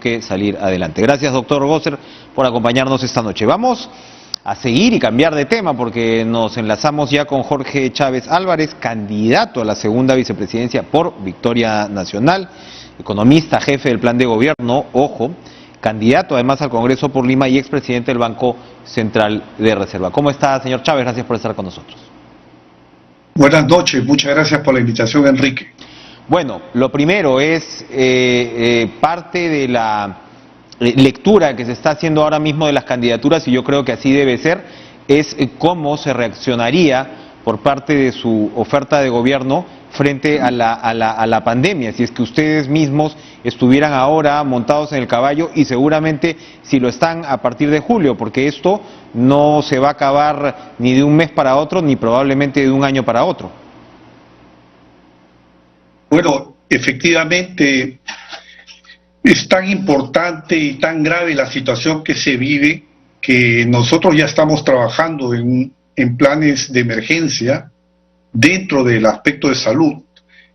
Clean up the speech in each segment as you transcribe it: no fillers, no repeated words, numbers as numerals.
que salir adelante. Gracias, doctor Gosser, por acompañarnos esta noche. Vamos a seguir y cambiar de tema porque nos enlazamos ya con Jorge Chávez Álvarez, candidato a la segunda vicepresidencia por Victoria Nacional, economista, jefe del plan de gobierno, ojo, candidato además al Congreso por Lima y expresidente del Banco Central de Reserva. ¿Cómo está, señor Chávez? Gracias por estar con nosotros. Buenas noches, muchas gracias por la invitación, Enrique. Bueno, lo primero es parte de la lectura que se está haciendo ahora mismo de las candidaturas, y yo creo que así debe ser, es cómo se reaccionaría por parte de su oferta de gobierno frente a la pandemia, si es que ustedes mismos estuvieran ahora montados en el caballo, y seguramente si lo están a partir de julio, porque esto no se va a acabar ni de un mes para otro, ni probablemente de un año para otro. Bueno, efectivamente es tan importante y tan grave la situación que se vive que nosotros ya estamos trabajando en planes de emergencia dentro del aspecto de salud.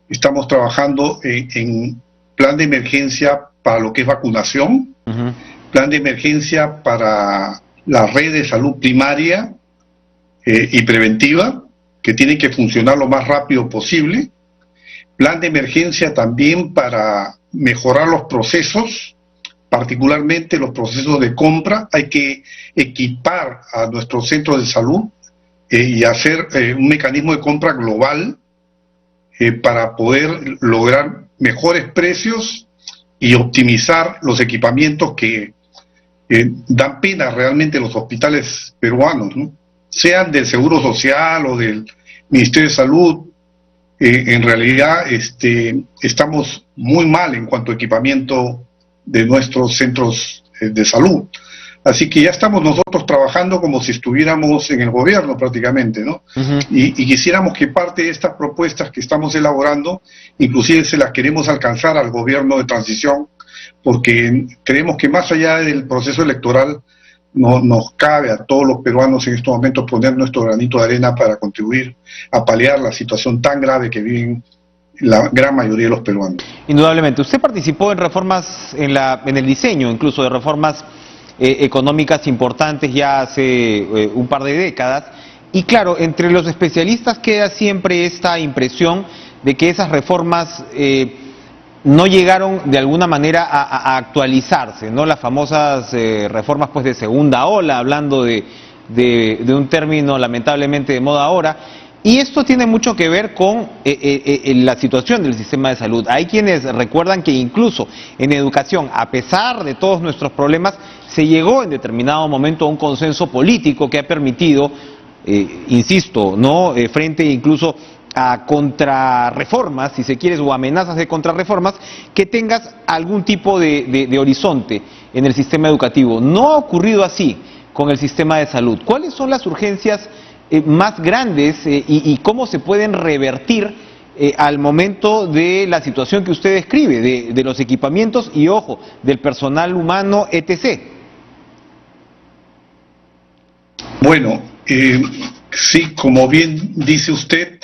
Estamos trabajando en plan de emergencia para lo que es vacunación, plan de emergencia para la red de salud primaria y preventiva, que tiene que funcionar lo más rápido posible, plan de emergencia también para mejorar los procesos, particularmente los procesos de compra. Hay que equipar a nuestros centros de salud y hacer un mecanismo de compra global para poder lograr mejores precios y optimizar los equipamientos que dan pena realmente los hospitales peruanos, ¿no? Sean del Seguro Social o del Ministerio de Salud. En realidad estamos muy mal en cuanto a equipamiento de nuestros centros de salud. Así que ya estamos nosotros trabajando como si estuviéramos en el gobierno prácticamente, ¿no? Y quisiéramos que parte de estas propuestas que estamos elaborando, inclusive se las queremos alcanzar al gobierno de transición, porque creemos que más allá del proceso electoral nos cabe a todos los peruanos en estos momentos poner nuestro granito de arena para contribuir a paliar la situación tan grave que viven la gran mayoría de los peruanos. Indudablemente. Usted participó en reformas, en el diseño incluso de reformas económicas importantes ya hace un par de décadas, y claro, entre los especialistas queda siempre esta impresión de que esas reformas no llegaron de alguna manera a actualizarse, ¿no? Las famosas reformas pues de segunda ola, hablando de un término lamentablemente de moda ahora. Y esto tiene mucho que ver con la situación del sistema de salud. Hay quienes recuerdan que incluso en educación, a pesar de todos nuestros problemas, se llegó en determinado momento a un consenso político que ha permitido, insisto, ¿no? Frente incluso a contrarreformas, si se quiere, o amenazas de contrarreformas, que tengas algún tipo de horizonte en el sistema educativo. No ha ocurrido así con el sistema de salud. ¿Cuáles son las urgencias más grandes y cómo se pueden revertir al momento de la situación que usted describe, de los equipamientos y, ojo, del personal humano, etc.? Bueno, sí, como bien dice usted,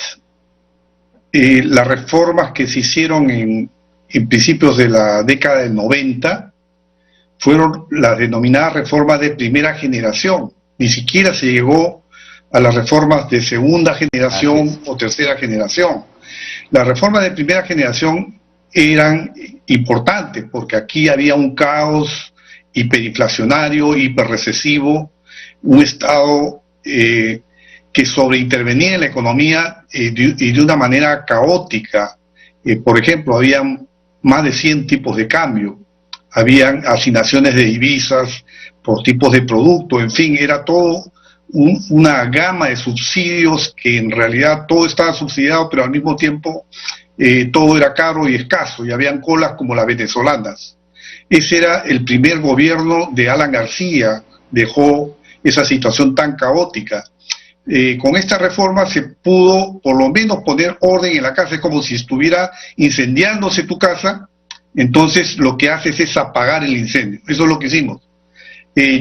las reformas que se hicieron en principios de la década del 90 fueron las denominadas reformas de primera generación. Ni siquiera se llegó a las reformas de segunda generación o tercera generación. Las reformas de primera generación eran importantes porque aquí había un caos hiperinflacionario, hiperrecesivo, un Estado que sobreintervenía en la economía y de una manera caótica. Por ejemplo, habían más de 100 tipos de cambio, habían asignaciones de divisas por tipos de producto, en fin, era todo una gama de subsidios que en realidad todo estaba subsidiado, pero al mismo tiempo todo era caro y escaso, y habían colas como las venezolanas. Ese era el primer gobierno de Alan García, dejó esa situación tan caótica. Con esta reforma se pudo por lo menos poner orden en la casa, es como si estuviera incendiándose tu casa, entonces lo que haces es apagar el incendio. Eso es lo que hicimos.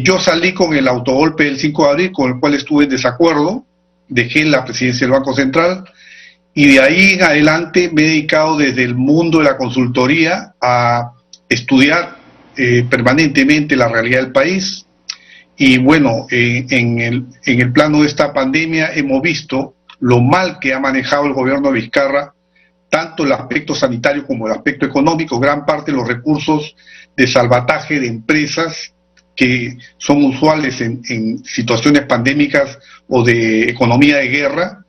Yo salí con el autogolpe del 5 de abril, con el cual estuve en desacuerdo, dejé la presidencia del Banco Central, y de ahí en adelante me he dedicado desde el mundo de la consultoría a estudiar permanentemente la realidad del país. Y bueno, en el plano de esta pandemia hemos visto lo mal que ha manejado el gobierno de Vizcarra, tanto el aspecto sanitario como el aspecto económico. Gran parte de los recursos de salvataje de empresas que son usuales en situaciones pandémicas o de economía de guerra,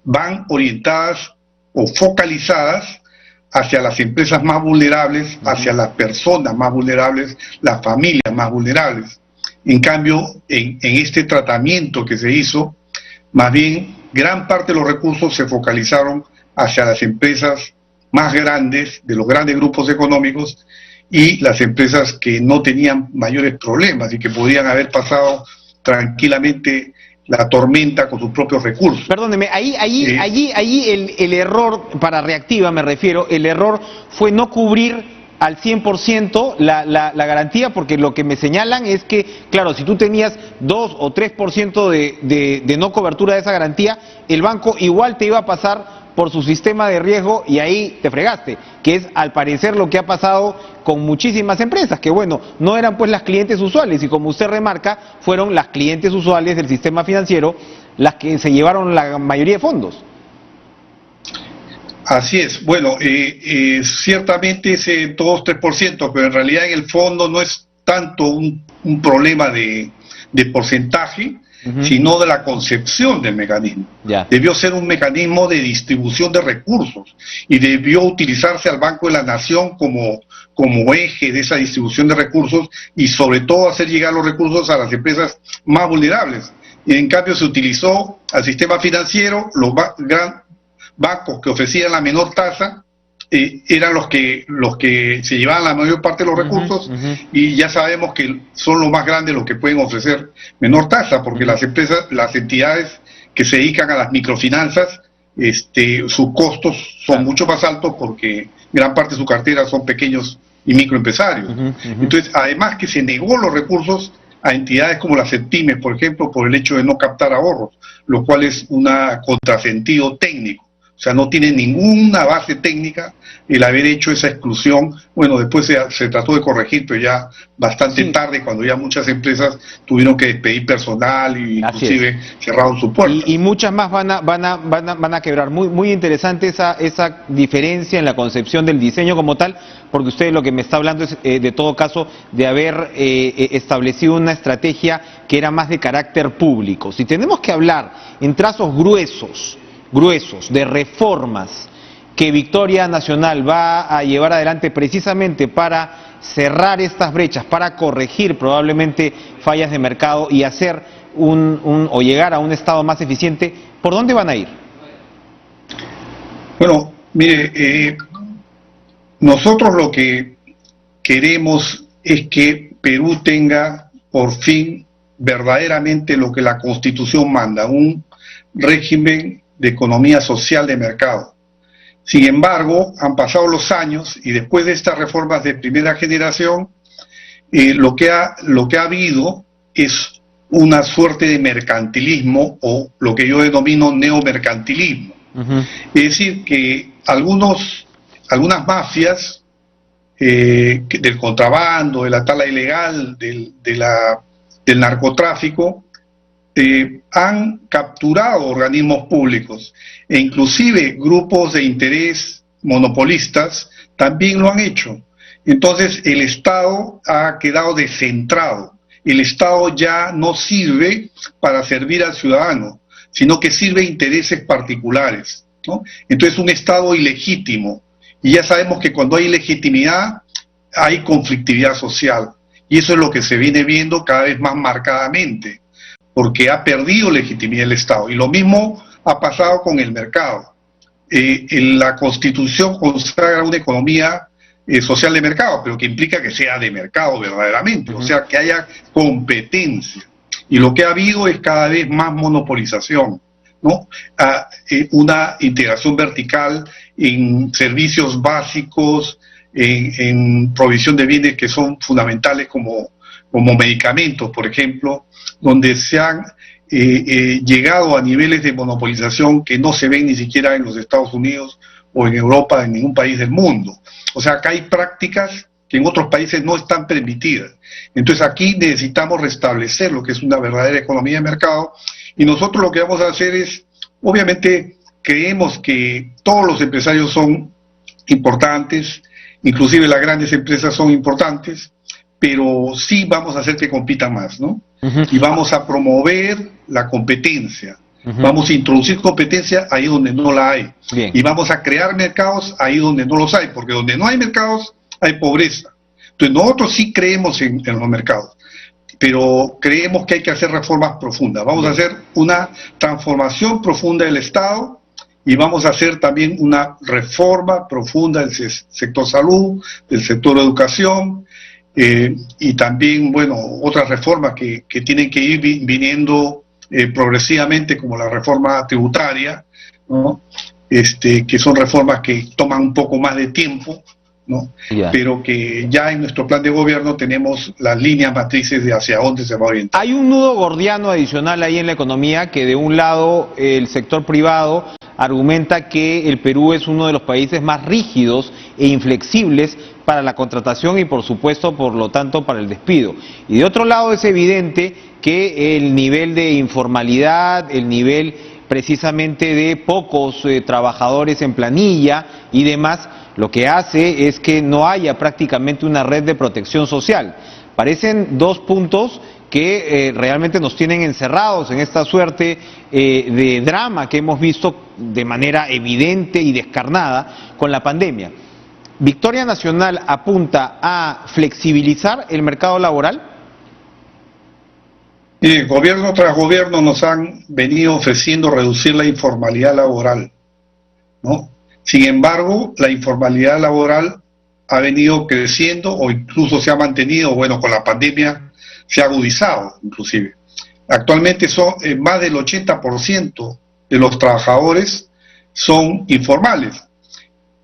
van orientadas o focalizadas hacia las empresas más vulnerables, hacia las personas más vulnerables, las familias más vulnerables. En cambio, en este tratamiento que se hizo, más bien gran parte de los recursos se focalizaron hacia las empresas más grandes, de los grandes grupos económicos, y las empresas que no tenían mayores problemas y que podían haber pasado tranquilamente la tormenta con sus propios recursos. Perdóneme, allí el error, para Reactiva me refiero, el error fue no cubrir al 100% la garantía, porque lo que me señalan es que, claro, si tú tenías 2 o 3% de no cobertura de esa garantía, el banco igual te iba a pasar por su sistema de riesgo y ahí te fregaste, que es al parecer lo que ha pasado con muchísimas empresas, que bueno, no eran pues las clientes usuales, y como usted remarca, fueron las clientes usuales del sistema financiero las que se llevaron la mayoría de fondos. Así es. Bueno, ciertamente ese 2-3%, pero en realidad en el fondo no es tanto un problema de porcentaje, sino de la concepción del mecanismo. Debió ser un mecanismo de distribución de recursos y debió utilizarse al Banco de la Nación como eje de esa distribución de recursos, y sobre todo hacer llegar los recursos a las empresas más vulnerables. Y en cambio se utilizó al sistema financiero. Los bancos que ofrecían la menor tasa eran los que se llevaban la mayor parte de los recursos, y ya sabemos que son los más grandes los que pueden ofrecer menor tasa, porque las empresas, las entidades que se dedican a las microfinanzas, sus costos son mucho más altos porque gran parte de su cartera son pequeños y microempresarios. Entonces, además que se negó los recursos a entidades como las CEPIMES, por ejemplo, por el hecho de no captar ahorros, lo cual es un contrasentido técnico. O sea, no tiene ninguna base técnica el haber hecho esa exclusión. Bueno, después se trató de corregir, pero ya bastante tarde, cuando ya muchas empresas tuvieron que despedir personal e inclusive cerraron su puerta. Y muchas más van a quebrar. Muy interesante esa diferencia en la concepción del diseño como tal, porque usted lo que me está hablando es, de todo caso, de haber establecido una estrategia que era más de carácter público. Si tenemos que hablar en trazos gruesos de reformas que Victoria Nacional va a llevar adelante precisamente para cerrar estas brechas, para corregir probablemente fallas de mercado y hacer o llegar a un Estado más eficiente, ¿por dónde van a ir? Bueno, mire, nosotros lo que queremos es que Perú tenga por fin verdaderamente lo que la Constitución manda, un régimen de economía social de mercado. Sin embargo, han pasado los años y después de estas reformas de primera generación, lo que ha habido es una suerte de mercantilismo, o lo que yo denomino neomercantilismo. Es decir, que algunas mafias del contrabando, de la tala ilegal, del narcotráfico, han capturado organismos públicos, e inclusive grupos de interés monopolistas también lo han hecho. Entonces el Estado ha quedado descentrado. El Estado ya no sirve para servir al ciudadano, sino que sirve a intereses particulares, ¿no? Entonces un Estado ilegítimo, y ya sabemos que cuando hay ilegitimidad hay conflictividad social, y eso es lo que se viene viendo cada vez más marcadamente, porque ha perdido legitimidad el Estado. Y lo mismo ha pasado con el mercado. La Constitución consagra una economía social de mercado, pero que implica que sea de mercado verdaderamente, o sea, que haya competencia. Y lo que ha habido es cada vez más monopolización, ¿no? Una integración vertical en servicios básicos, en provisión de bienes que son fundamentales como medicamentos, por ejemplo, donde se han llegado a niveles de monopolización que no se ven ni siquiera en los Estados Unidos o en Europa, en ningún país del mundo. O sea, acá hay prácticas que en otros países no están permitidas. Entonces aquí necesitamos restablecer lo que es una verdadera economía de mercado, y nosotros lo que vamos a hacer es, obviamente creemos que todos los empresarios son importantes, inclusive las grandes empresas son importantes, pero sí vamos a hacer que compitan más, ¿no? Y vamos a promover la competencia. Vamos a introducir competencia ahí donde no la hay. Bien. Y vamos a crear mercados ahí donde no los hay, porque donde no hay mercados hay pobreza. Entonces nosotros sí creemos en los mercados, pero creemos que hay que hacer reformas profundas. Vamos a hacer una transformación profunda del Estado, y vamos a hacer también una reforma profunda del sector salud, del sector educación, y también, bueno, otras reformas que tienen que ir viniendo progresivamente, como la reforma tributaria, ¿no? Que son reformas que toman un poco más de tiempo, ¿no? Pero que ya en nuestro plan de gobierno tenemos las líneas matrices de hacia dónde se va a orientar. Hay un nudo gordiano adicional ahí en la economía, que de un lado el sector privado argumenta que el Perú es uno de los países más rígidos e inflexibles para la contratación y, por supuesto, por lo tanto, para el despido. Y de otro lado es evidente que el nivel de informalidad, el nivel precisamente de pocos trabajadores en planilla y demás, lo que hace es que no haya prácticamente una red de protección social. Parecen dos puntos que realmente nos tienen encerrados en esta suerte de drama que hemos visto de manera evidente y descarnada con la pandemia. ¿Victoria Nacional apunta a flexibilizar el mercado laboral? Gobierno tras gobierno nos han venido ofreciendo reducir la informalidad laboral, ¿no? Sin embargo, la informalidad laboral ha venido creciendo, o incluso se ha mantenido, bueno, con la pandemia se ha agudizado inclusive. Actualmente son más del 80% de los trabajadores son informales.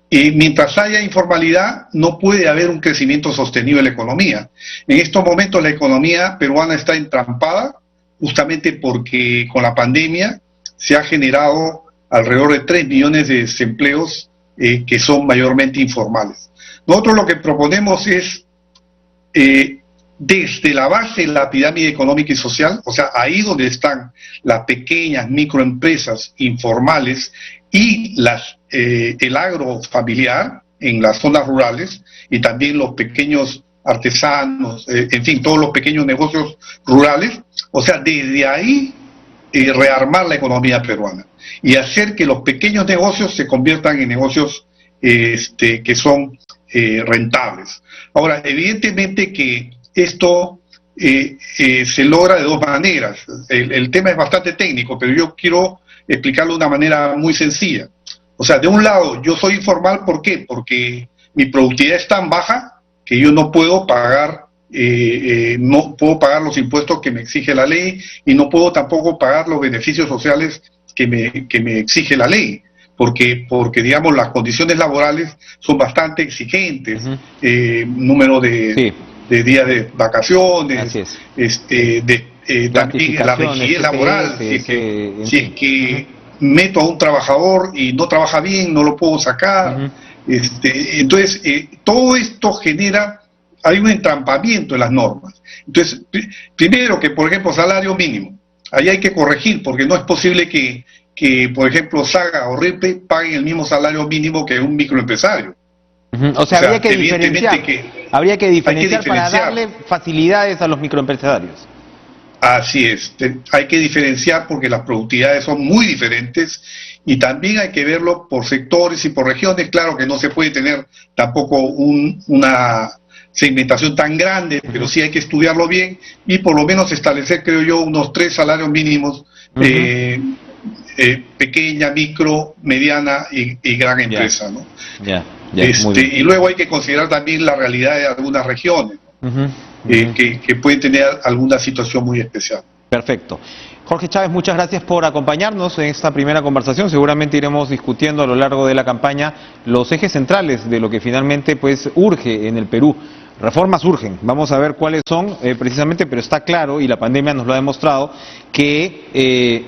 Y mientras haya informalidad, no puede haber un crecimiento sostenible en la economía. En estos momentos la economía peruana está entrampada, justamente porque con la pandemia se ha generado alrededor de 3 millones de desempleos que son mayormente informales. Nosotros lo que proponemos es, desde la base de la pirámide económica y social, o sea, ahí donde están las pequeñas microempresas informales y el agro familiar en las zonas rurales, y también los pequeños artesanos, en fin, todos los pequeños negocios rurales, o sea, desde ahí rearmar la economía peruana y hacer que los pequeños negocios se conviertan en negocios que son rentables. Ahora, evidentemente que esto se logra de dos maneras. El tema es bastante técnico, pero yo quiero explicarlo de una manera muy sencilla. O sea, de un lado, yo soy informal, ¿por qué? Porque mi productividad es tan baja que yo no puedo pagar los impuestos que me exige la ley, y no puedo tampoco pagar los beneficios sociales que me exige la ley, porque digamos, las condiciones laborales son bastante exigentes, número de días de vacaciones, también la rigidez laboral, si es que meto a un trabajador y no trabaja bien, no lo puedo sacar. Entonces, todo esto genera, hay un entrampamiento en las normas. Entonces, primero que, por ejemplo, salario mínimo, ahí hay que corregir, porque no es posible que por ejemplo, Saga o Ripe paguen el mismo salario mínimo que un microempresario. O sea, habría que diferenciar para darle facilidades a los microempresarios. Así es, hay que diferenciar porque las productividades son muy diferentes, y también hay que verlo por sectores y por regiones. Claro que no se puede tener tampoco una segmentación tan grande, pero sí hay que estudiarlo bien y por lo menos establecer, creo yo, unos 3 salarios mínimos, pequeña, micro, mediana y gran empresa, ¿no? Y luego hay que considerar también la realidad de algunas regiones, que pueden tener alguna situación muy especial. Perfecto. Jorge Chávez, muchas gracias por acompañarnos en esta primera conversación. Seguramente iremos discutiendo a lo largo de la campaña los ejes centrales de lo que finalmente pues urge en el Perú. Reformas urgen, vamos a ver cuáles son precisamente, pero está claro, y la pandemia nos lo ha demostrado, que